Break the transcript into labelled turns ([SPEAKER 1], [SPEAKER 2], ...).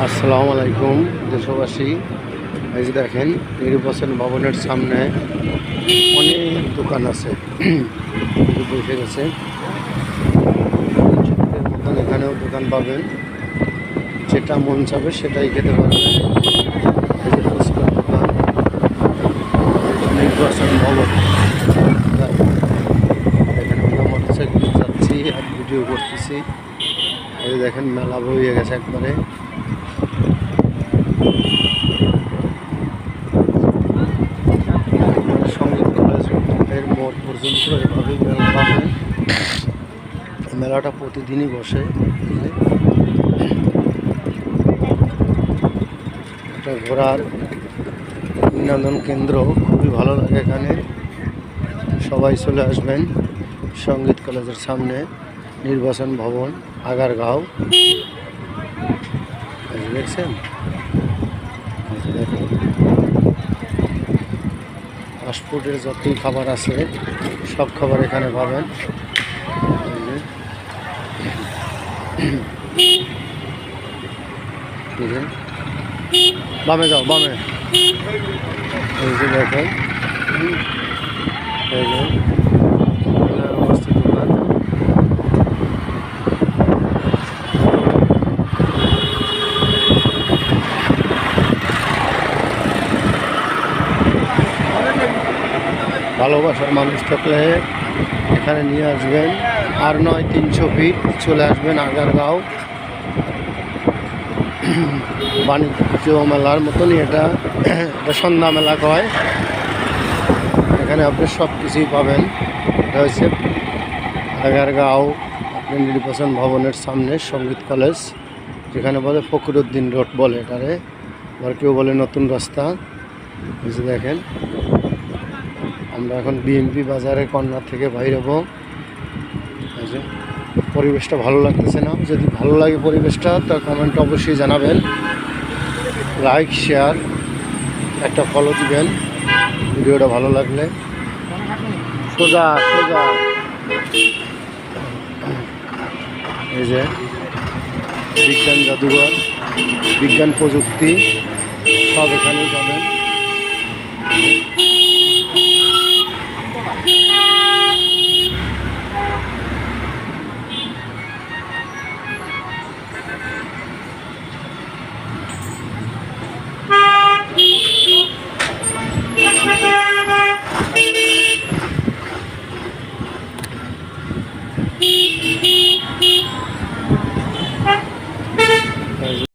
[SPEAKER 1] আসসালামু আলাইকুম দেশবাসী। এই যে দেখেন নির্বাচন ভবনের সামনে অনেক দোকান আছে, বসে গেছে। ছোটদের মতন এখানেও দোকান পাবেন, যেটা মন চাবে সেটাই খেতে পারবেন। এই যে ফুচকার দোকান, নির্বাচন ভবন। এখানে আমরা মোটরসাইকেলে যাচ্ছি আর ভিডিও করতেছি। এই যে দেখেন মেলা বইয়ে গেছে একবারে। সঙ্গীত কলেজের মোড় পর্যন্ত এভাবেই মেলা পাবেন। মেলাটা প্রতিদিনই বসে। একটা ঘোরার বিনোদন কেন্দ্র, খুবই ভালো লাগে এখানে। সবাই চলে আসবেন সঙ্গীত কলেজের সামনে, নির্বাচন ভবন, আগারগাঁও। দেখছেন, দেখেন ফাস্টফুডের যতই খাবার আছে সব খাবার এখানে পাবেন। বামে যাও, বামে। এই যে দেখেন অবস্থিত দোকান। ভালোবাসার মানুষ থাকলে এখানে নিয়ে আসবেন, আর নয় 300 ফিট চলে আসবেন আগারগাঁও। বাণিজ্য মেলার মতনই এটা সন্ধ্যা মেলা কয়। এখানে আপনি সব কিছুই পাবেন। এটা হচ্ছে আগারগাঁও, আপনার নির্বাচন ভবনের সামনে সঙ্গীত কলেজ, যেখানে বলে ফখরুদ্দিন রোড বলে এটারে, আবার কেউ বলে নতুন রাস্তা। এই যে দেখেন আমরা এখন বিএমপি বাজারের কর্নার থেকে বাইর হব। পরিবেশটা ভালো লাগতেছে না? যদি ভালো লাগে পরিবেশটা, তার কমেন্টে অবশ্যই জানাবেন। লাইক, শেয়ার, একটা ফলো দিবেন ভিডিওটা ভালো লাগলে। সোজা সোজা এই যে বিজ্ঞান জাদুঘর, বিজ্ঞান প্রযুক্তি সব এখানেই পাবেন।